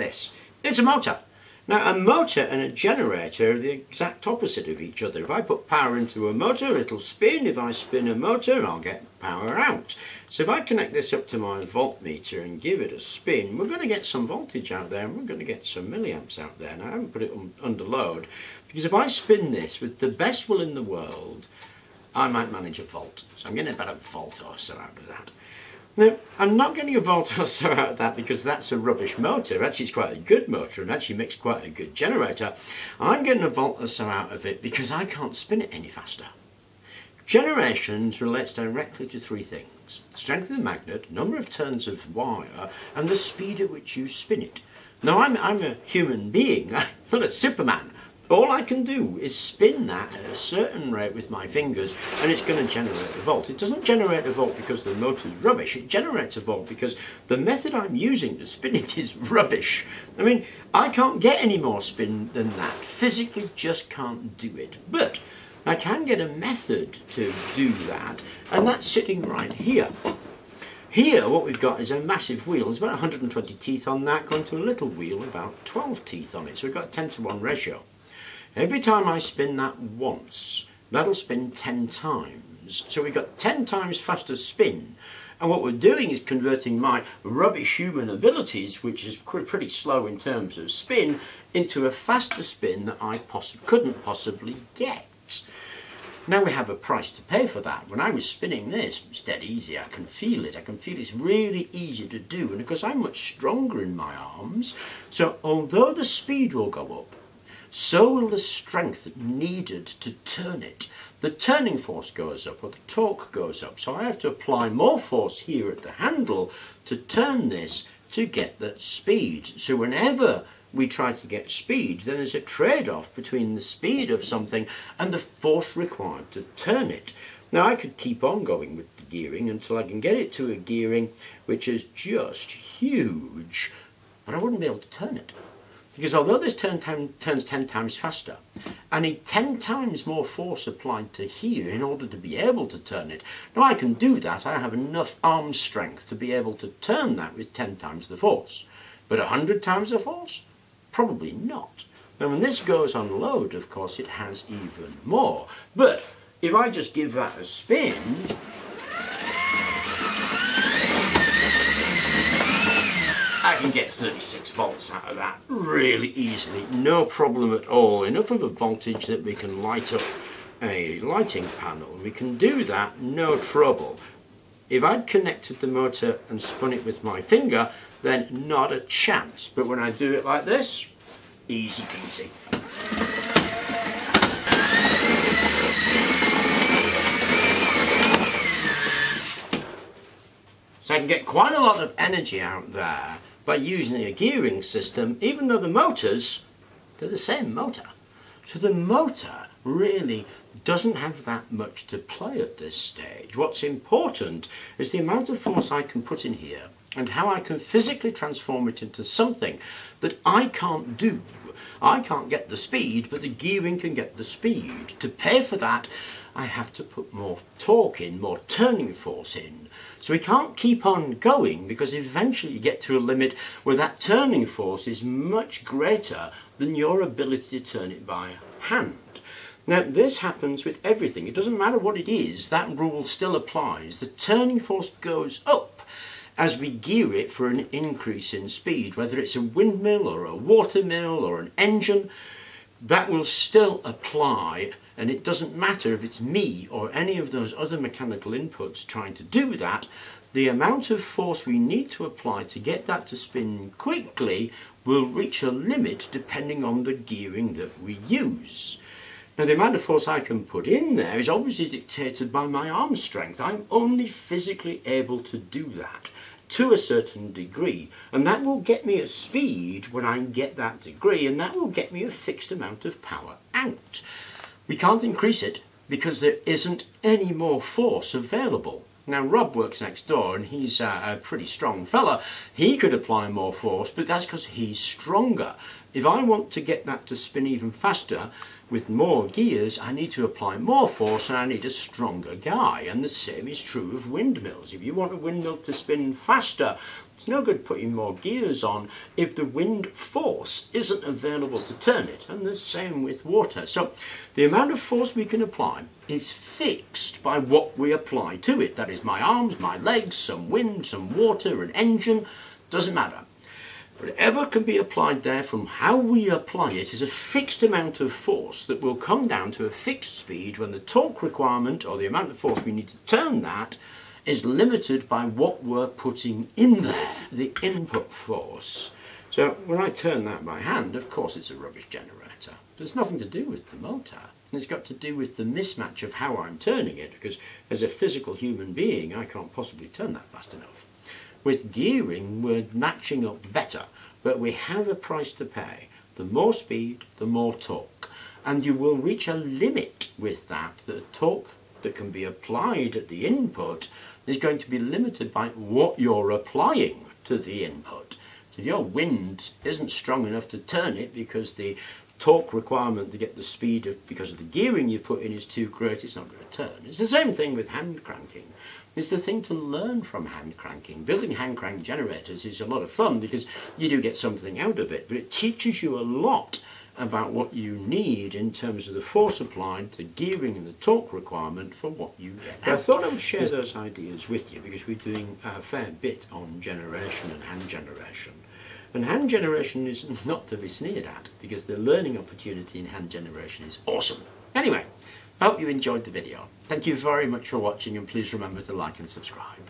this. It's a motor. Now a motor and a generator are the exact opposite of each other. If I put power into a motor, it'll spin. If I spin a motor, I'll get power out. So if I connect this up to my voltmeter and give it a spin, we're going to get some voltage out there and we're going to get some milliamps out there. Now I haven't put it under load because if I spin this with the best will in the world, I might manage a volt. So I'm getting about a volt or so out of that. Now, I'm not getting a volt or so out of that because that's a rubbish motor. Actually, it's quite a good motor and actually makes quite a good generator. I'm getting a volt or so out of it because I can't spin it any faster. Generations relates directly to three things: strength of the magnet, number of turns of wire, and the speed at which you spin it. Now, I'm a human being, I'm not a Superman. All I can do is spin that at a certain rate with my fingers and it's going to generate a volt. It doesn't generate a volt because the motor's rubbish, it generates a volt because the method I'm using to spin it is rubbish. I mean, I can't get any more spin than that. Physically just can't do it. But I can get a method to do that, and that's sitting right here. Here what we've got is a massive wheel. There's about 120 teeth on that, going to a little wheel about 12 teeth on it. So we've got a 10-to-1 ratio. Every time I spin that once, that'll spin 10 times. So we've got 10 times faster spin. And what we're doing is converting my rubbish human abilities, which is pretty slow in terms of spin, into a faster spin that I couldn't possibly get. Now we have a price to pay for that. When I was spinning this, it's dead easy. I can feel it. I can feel it's really easy to do. And because I'm much stronger in my arms, so although the speed will go up, so will the strength needed to turn it. The turning force goes up, or the torque goes up. So I have to apply more force here at the handle to turn this to get that speed. So whenever we try to get speed, then there's a trade-off between the speed of something and the force required to turn it. Now I could keep on going with the gearing until I can get it to a gearing which is just huge, but I wouldn't be able to turn it. Because although this turns 10 times faster, I need 10 times more force applied to here in order to be able to turn it. Now I can do that. I have enough arm strength to be able to turn that with 10 times the force. But 100 times the force? Probably not. Now when this goes on load, of course, it has even more. But if I just give that a spin, I can get 36 volts out of that really easily, no problem at all. Enough of a voltage that we can light up a lighting panel. We can do that, no trouble. If I'd connected the motor and spun it with my finger, then not a chance. But when I do it like this, easy peasy. So I can get quite a lot of energy out there by using a gearing system, even though the motors, they're the same motor. So the motor really doesn't have that much to play at this stage. What's important is the amount of force I can put in here and how I can physically transform it into something that I can't do. I can't get the speed, but the gearing can get the speed. To pay for that, I have to put more torque in, more turning force in. So we can't keep on going because eventually you get to a limit where that turning force is much greater than your ability to turn it by hand. Now this happens with everything. It doesn't matter what it is, that rule still applies. The turning force goes up as we gear it for an increase in speed, whether it's a windmill or a water mill or an engine, that will still apply. And it doesn't matter if it's me or any of those other mechanical inputs trying to do that, the amount of force we need to apply to get that to spin quickly will reach a limit depending on the gearing that we use. Now the amount of force I can put in there is obviously dictated by my arm strength. I'm only physically able to do that to a certain degree, and that will get me a speed when I get that degree, and that will get me a fixed amount of power out. We can't increase it because there isn't any more force available. Now Rob works next door and he's a pretty strong fella. He could apply more force, but that's because he's stronger. If I want to get that to spin even faster with more gears, I need to apply more force and I need a stronger guy. And the same is true of windmills. If you want a windmill to spin faster, it's no good putting more gears on if the wind force isn't available to turn it. And the same with water. So the amount of force we can apply is fixed by what we apply to it. That is my arms, my legs, some wind, some water, an engine, doesn't matter. Whatever can be applied there from how we apply it is a fixed amount of force that will come down to a fixed speed when the torque requirement or the amount of force we need to turn that is limited by what we're putting in there, the input force. So when I turn that by hand, of course it's a rubbish generator. There's nothing to do with the motor. And it's got to do with the mismatch of how I'm turning it, because as a physical human being I can't possibly turn that fast enough. With gearing, we're matching up better, but we have a price to pay. The more speed, the more torque. And you will reach a limit with that. The torque that can be applied at the input is going to be limited by what you're applying to the input. So if your wind isn't strong enough to turn it because the torque requirement to get the speed because of the gearing you put in is too great, it's not going to turn. It's the same thing with hand cranking. It's the thing to learn from hand cranking. Building hand crank generators is a lot of fun because you do get something out of it, but it teaches you a lot about what you need in terms of the force applied, the gearing and the torque requirement for what you get. I thought I would share those ideas with you because we're doing a fair bit on generation and hand generation. And hand generation is not to be sneered at because the learning opportunity in hand generation is awesome. Anyway, I hope you enjoyed the video. Thank you very much for watching and please remember to like and subscribe.